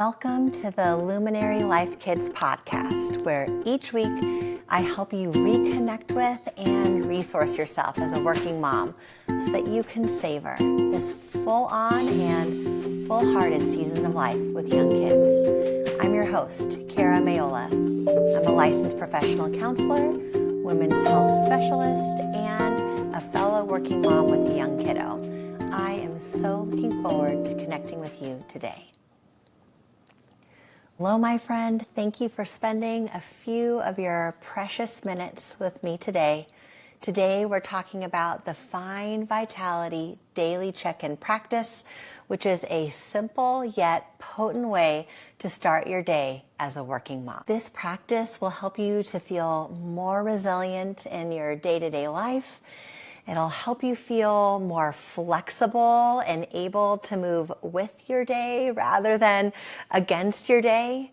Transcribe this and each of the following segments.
Welcome to the Luminary Life Kids podcast, where each week I help you reconnect with and resource yourself as a working mom so that you can savor this full-on and full-hearted season of life with young kids. I'm your host, Kara Mayola. I'm a licensed professional counselor, women's health specialist, and a fellow working mom with a young kiddo. I am so looking forward to connecting with you today. Hello, my friend. Thank you for spending a few of your precious minutes with me today. Today, we're talking about the Find Vitality Daily Check-In Practice, which is a simple yet potent way to start your day as a working mom. This practice will help you to feel more resilient in your day-to-day life. It'll help you feel more flexible and able to move with your day rather than against your day.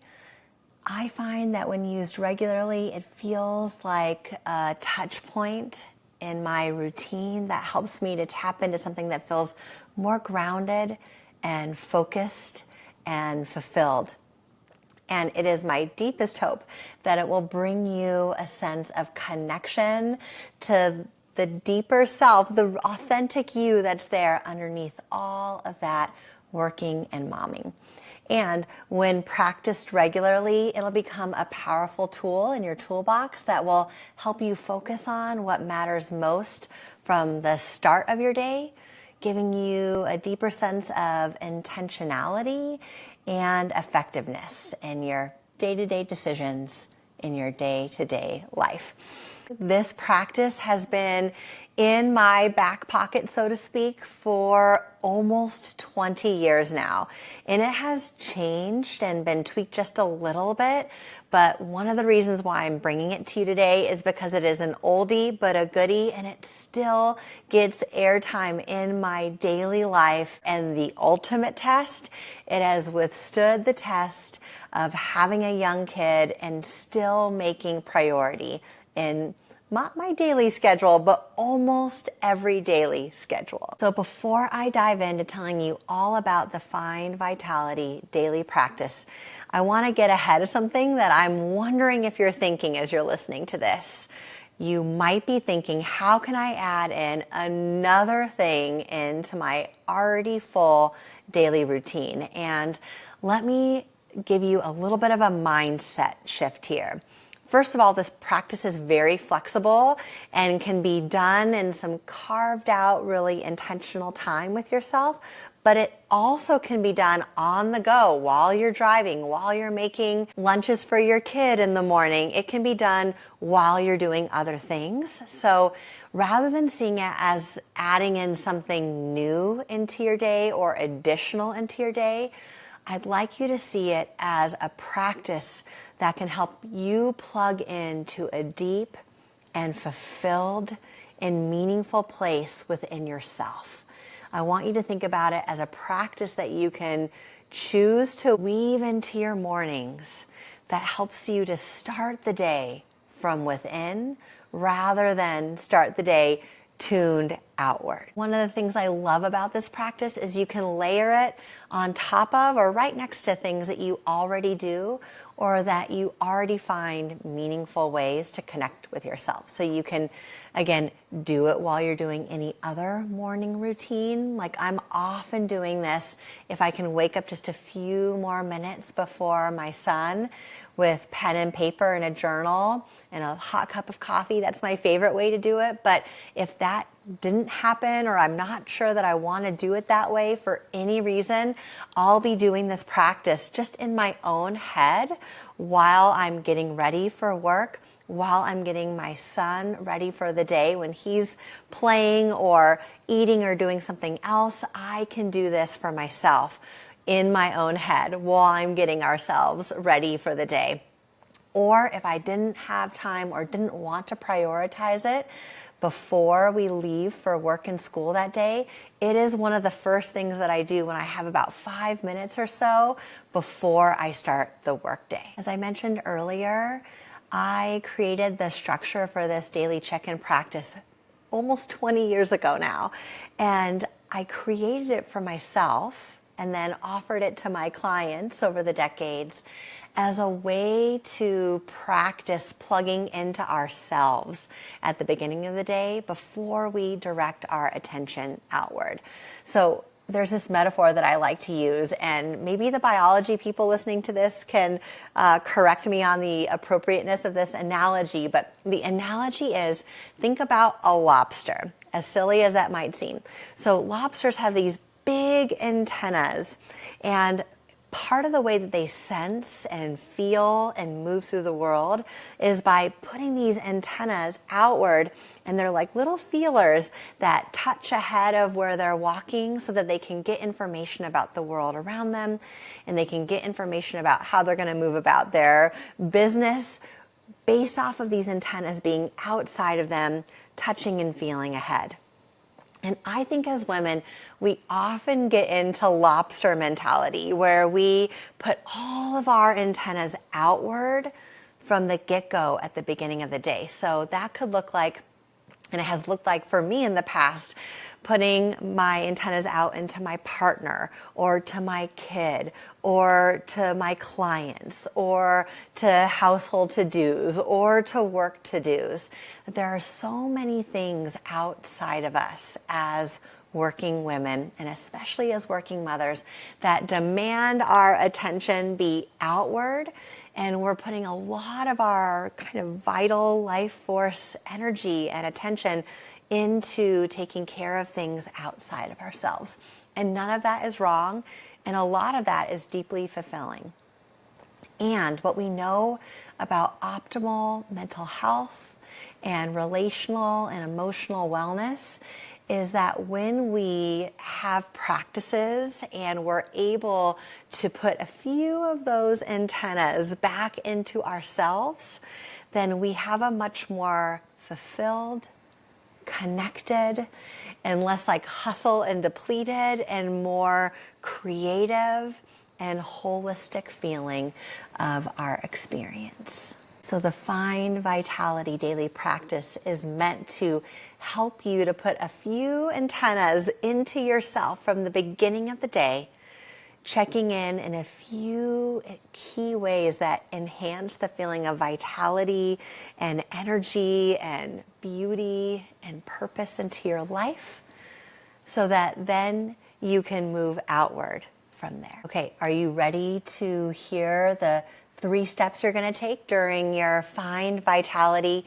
I find that when used regularly, it feels like a touch point in my routine that helps me to tap into something that feels more grounded and focused and fulfilled. And it is my deepest hope that it will bring you a sense of connection to the deeper self, the authentic you that's there underneath all of that working and momming. And when practiced regularly, it'll become a powerful tool in your toolbox that will help you focus on what matters most from the start of your day, giving you a deeper sense of intentionality and effectiveness in your day-to-day decisions in your day-to-day life. This practice has been in my back pocket, so to speak, for almost 20 years now. And it has changed and been tweaked just a little bit. But one of the reasons why I'm bringing it to you today is because it is an oldie but a goodie, and it still gets airtime in my daily life. And the ultimate test, it has withstood the test of having a young kid and still making priority in not my daily schedule, but almost every daily schedule. So before I dive into telling you all about the Find Vitality daily practice, I want to get ahead of something that I'm wondering if you're thinking as you're listening to this. You might be thinking, how can I add in another thing into my already full daily routine? And let me give you a little bit of a mindset shift here. First of all, this practice is very flexible and can be done in some carved out, really intentional time with yourself, but it also can be done on the go while you're driving, while you're making lunches for your kid in the morning. It can be done while you're doing other things. So rather than seeing it as adding in something new into your day or additional into your day, I'd like you to see it as a practice that can help you plug into a deep and fulfilled and meaningful place within yourself. I want you to think about it as a practice that you can choose to weave into your mornings that helps you to start the day from within rather than start the day tuned outward. One of the things I love about this practice is you can layer it on top of or right next to things that you already do or that you already find meaningful ways to connect with yourself. So you can, again, do it while you're doing any other morning routine. Like I'm often doing this if I can wake up just a few more minutes before my son with pen and paper and a journal and a hot cup of coffee. That's my favorite way to do it. But if that didn't happen or I'm not sure that I want to do it that way for any reason, I'll be doing this practice just in my own head while I'm getting ready for work, while I'm getting my son ready for the day when he's playing or eating or doing something else. I can do this for myself in my own head while I'm getting ourselves ready for the day. Or if I didn't have time or didn't want to prioritize it before we leave for work and school that day, it is one of the first things that I do when I have about 5 minutes or so before I start the workday. As I mentioned earlier, I created the structure for this daily check-in practice almost 20 years ago now. And I created it for myself and then offered it to my clients over the decades as a way to practice plugging into ourselves at the beginning of the day before we direct our attention outward. So there's this metaphor that I like to use, and maybe the biology people listening to this can correct me on the appropriateness of this analogy, but the analogy is, think about a lobster, as silly as that might seem. So lobsters have these big antennas, and part of the way that they sense and feel and move through the world is by putting these antennas outward, and they're like little feelers that touch ahead of where they're walking so that they can get information about the world around them, and they can get information about how they're going to move about their business based off of these antennas being outside of them, touching and feeling ahead. And I think as women, we often get into lobster mentality where we put all of our antennas outward from the get-go at the beginning of the day. So that could look like, and it has looked like for me in the past, putting my antennas out into my partner or to my kid or to my clients or to household to-dos or to work to-dos. There are so many things outside of us as working women, and especially as working mothers, that demand our attention be outward, and we're putting a lot of our kind of vital life force energy and attention into taking care of things outside of ourselves. And none of that is wrong, and a lot of that is deeply fulfilling. And what we know about optimal mental health and relational and emotional wellness is that when we have practices and we're able to put a few of those antennas back into ourselves, then we have a much more fulfilled, connected, and less like hustle and depleted, and more creative and holistic feeling of our experience. So the Find Vitality daily practice is meant to help you to put a few antennas into yourself from the beginning of the day, checking in a few key ways that enhance the feeling of vitality and energy and beauty and purpose into your life, so that then you can move outward from there. Okay, are you ready to hear the 3 steps you're going to take during your Find Vitality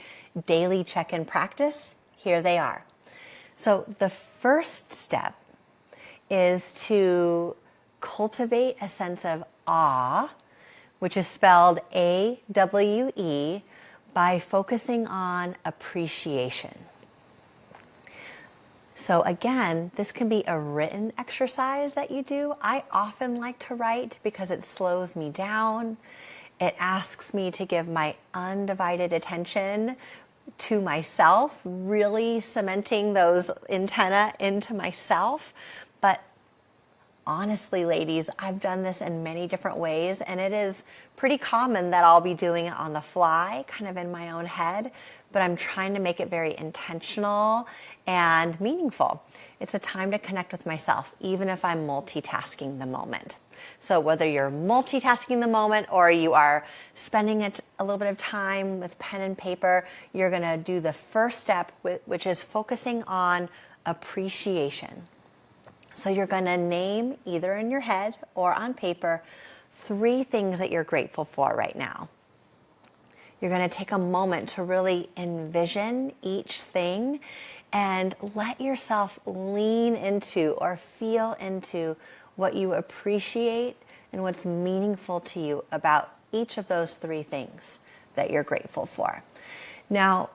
daily check-in practice? Here they are. So the first step is to cultivate a sense of awe, which is spelled A-W-E, by focusing on appreciation. So again, this can be a written exercise that you do. I often like to write because it slows me down. It asks me to give my undivided attention to myself, really cementing those antennae into myself. But honestly, ladies, I've done this in many different ways, and it is pretty common that I'll be doing it on the fly, kind of in my own head, but I'm trying to make it very intentional and meaningful. It's a time to connect with myself, even if I'm multitasking the moment. So whether you're multitasking the moment or you are spending a little bit of time with pen and paper, you're going to do the first step, which is focusing on appreciation. So you're going to name, either in your head or on paper, 3 things that you're grateful for right now. You're going to take a moment to really envision each thing and let yourself lean into or feel into what you appreciate and what's meaningful to you about each of those 3 things that you're grateful for. Now,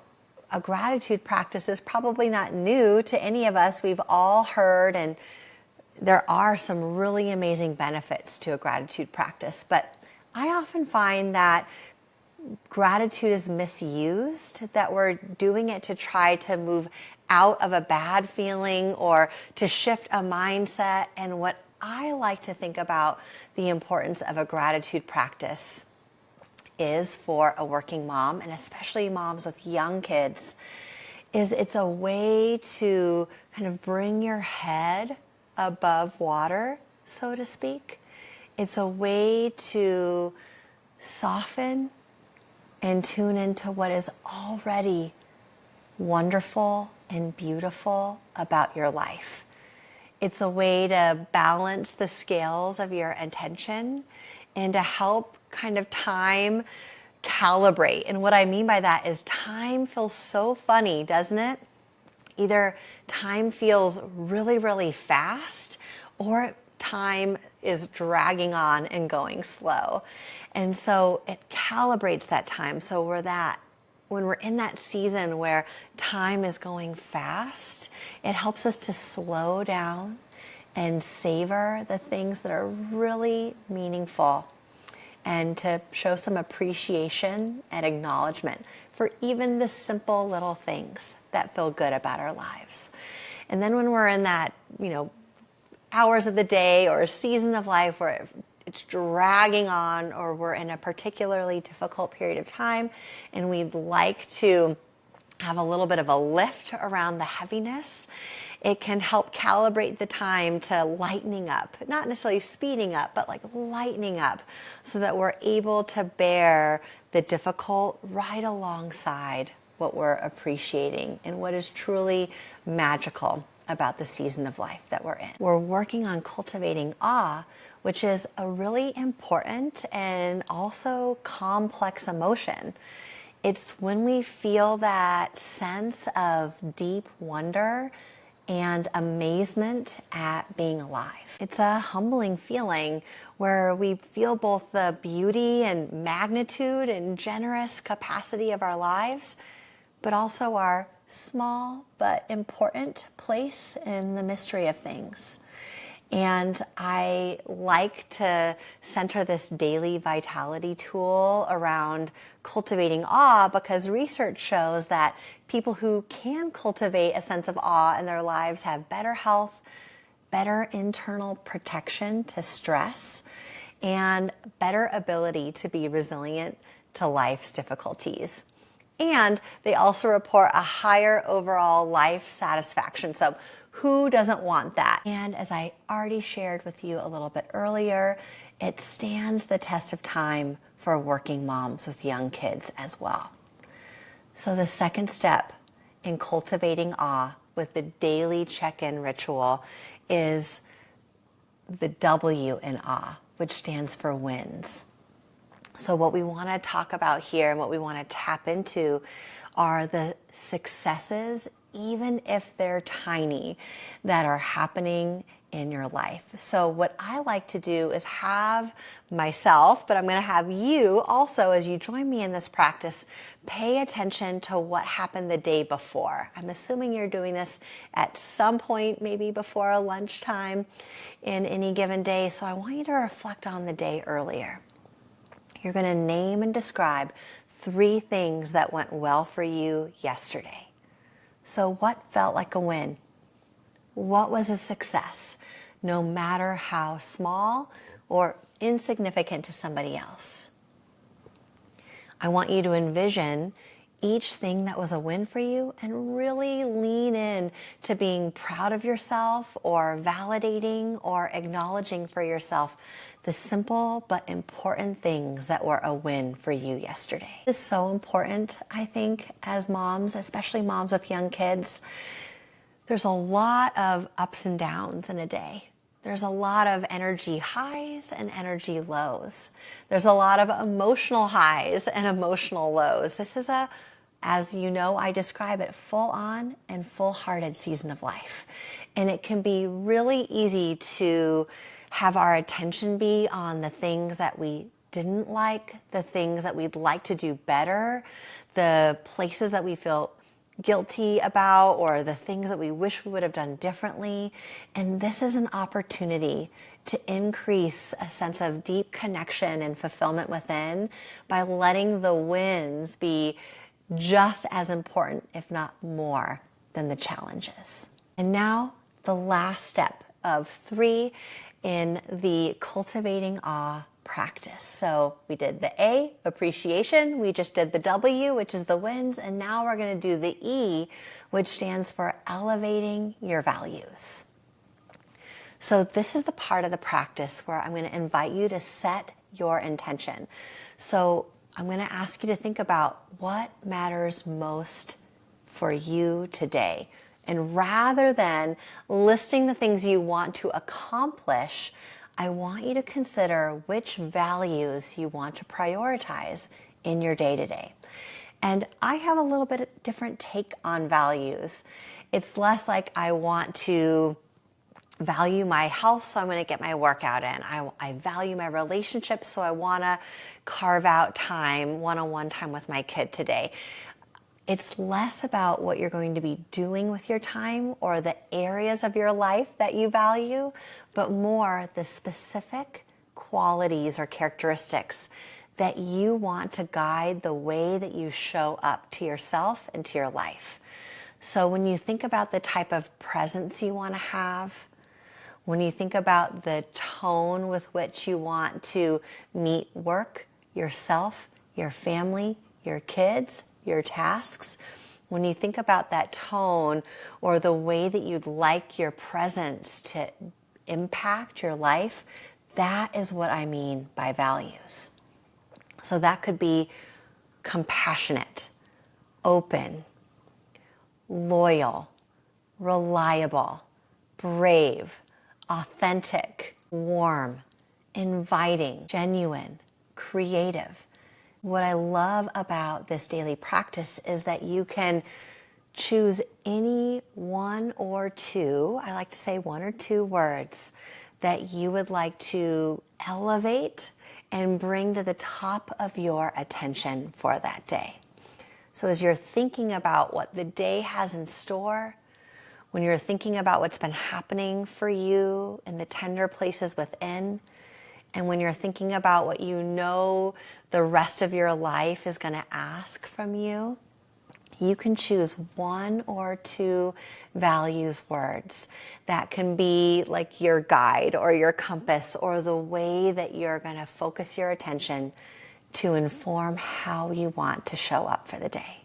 a gratitude practice is probably not new to any of us. We've all heard, and there are some really amazing benefits to a gratitude practice, but I often find that gratitude is misused, that we're doing it to try to move out of a bad feeling or to shift a mindset. And what I like to think about the importance of a gratitude practice is for a working mom, and especially moms with young kids, is it's a way to kind of bring your head above water so to speak. It's a way to soften and tune into what is already wonderful and beautiful about your life. It's a way to balance the scales of your attention and to help kind of time calibrate. And what I mean by that is time feels so funny, doesn't it? Either time feels really, really fast, or time is dragging on and going slow. And so it calibrates that time. So when we're in that season where time is going fast, it helps us to slow down and savor the things that are really meaningful, and to show some appreciation and acknowledgement for even the simple little things that feel good about our lives. And then when we're in that, hours of the day or a season of life where it's dragging on, or we're in a particularly difficult period of time and we'd like to have a little bit of a lift around the heaviness, it can help calibrate the time to lightening up, not necessarily speeding up, but like lightening up, so that we're able to bear the difficult right alongside what we're appreciating and what is truly magical about the season of life that we're in. We're working on cultivating awe, which is a really important and also complex emotion. It's when we feel that sense of deep wonder and amazement at being alive. It's a humbling feeling where we feel both the beauty and magnitude and generous capacity of our lives, but also our small but important place in the mystery of things. And I like to center this daily vitality tool around cultivating awe, because research shows that people who can cultivate a sense of awe in their lives have better health, better internal protection to stress, and better ability to be resilient to life's difficulties. And they also report a higher overall life satisfaction. So who doesn't want that? And as I already shared with you a little bit earlier, it stands the test of time for working moms with young kids as well. So the second step in cultivating awe with the daily check-in ritual is the W in awe, which stands for wins. So what we want to talk about here and what we want to tap into are the successes, even if they're tiny, that are happening in your life. So what I like to do is have myself, but I'm going to have you also, as you join me in this practice, pay attention to what happened the day before. I'm assuming you're doing this at some point, maybe before a lunchtime in any given day. So I want you to reflect on the day earlier. You're going to name and describe 3 things that went well for you yesterday. So what felt like a win? What was a success, no matter how small or insignificant to somebody else? I want you to envision each thing that was a win for you and really lean in to being proud of yourself, or validating or acknowledging for yourself the simple but important things that were a win for you yesterday. It's so important, I think, as moms, especially moms with young kids. There's a lot of ups and downs in a day. There's a lot of energy highs and energy lows. There's a lot of emotional highs and emotional lows. This is as you know, I describe it, full on and full-hearted season of life. And it can be really easy to have our attention be on the things that we didn't like, the things that we'd like to do better, the places that we feel guilty about, or the things that we wish we would have done differently. And this is an opportunity to increase a sense of deep connection and fulfillment within by letting the wins be just as important, if not more, than the challenges. And now the last step of 3 in the cultivating awe practice. So we did the A, appreciation. We just did the W, which is the wins. And now we're going to do the E, which stands for elevating your values. So this is the part of the practice where I'm going to invite you to set your intention. So I'm going to ask you to think about what matters most for you today. And rather than listing the things you want to accomplish, I want you to consider which values you want to prioritize in your day-to-day. And I have a little bit different take on values. It's less like I want to value my health, so I'm going to get my workout in. I value my relationships, so I want to carve out time, one-on-one time with my kid today. It's less about what you're going to be doing with your time or the areas of your life that you value, but more the specific qualities or characteristics that you want to guide the way that you show up to yourself and to your life. So when you think about the type of presence you want to have, when you think about the tone with which you want to meet work, yourself, your family, your kids, your tasks, when you think about that tone or the way that you'd like your presence to impact your life, that is what I mean by values. So that could be compassionate, open, loyal, reliable, brave, authentic, warm, inviting, genuine, creative. What I love about this daily practice is that you can choose any one or two, I like to say one or two words that you would like to elevate and bring to the top of your attention for that day. So as you're thinking about what the day has in store, when you're thinking about what's been happening for you in the tender places within, and when you're thinking about what you know the rest of your life is going to ask from you, you can choose one or two values words that can be like your guide or your compass or the way that you're going to focus your attention to inform how you want to show up for the day.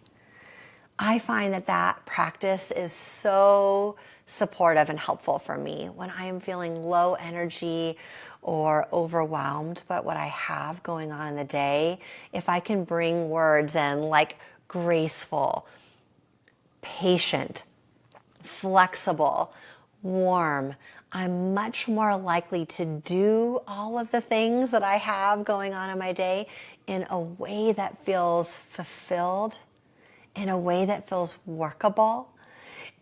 I find that practice is so supportive and helpful for me when I am feeling low energy or overwhelmed by what I have going on in the day. If I can bring words in like graceful, patient, flexible, warm, I'm much more likely to do all of the things that I have going on in my day in a way that feels fulfilled, in a way that feels workable,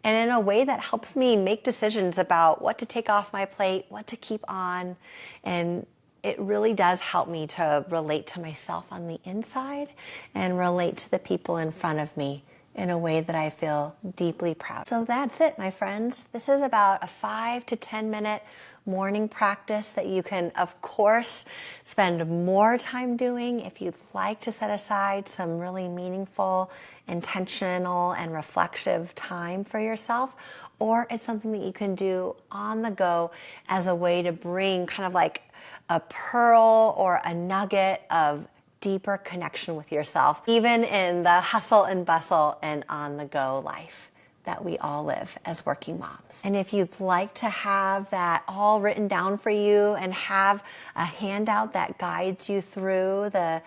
and in a way that helps me make decisions about what to take off my plate, what to keep on. And it really does help me to relate to myself on the inside and relate to the people in front of me in a way that I feel deeply proud. So that's it, my friends. This is about a 5 to 10 minute morning practice that you can, of course, spend more time doing if you'd like to set aside some really meaningful, intentional, and reflective time for yourself, or it's something that you can do on the go as a way to bring kind of like a pearl or a nugget of deeper connection with yourself, even in the hustle and bustle and on-the-go life that we all live as working moms. And if you'd like to have that all written down for you and have a handout that guides you through the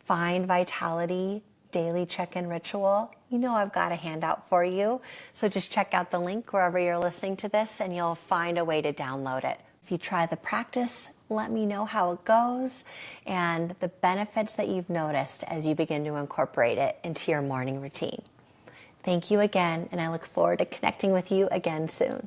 Find Vitality daily check-in ritual, you know I've got a handout for you. So just check out the link wherever you're listening to this and you'll find a way to download it. If you try the practice, let me know how it goes and the benefits that you've noticed as you begin to incorporate it into your morning routine. Thank you again, and I look forward to connecting with you again soon.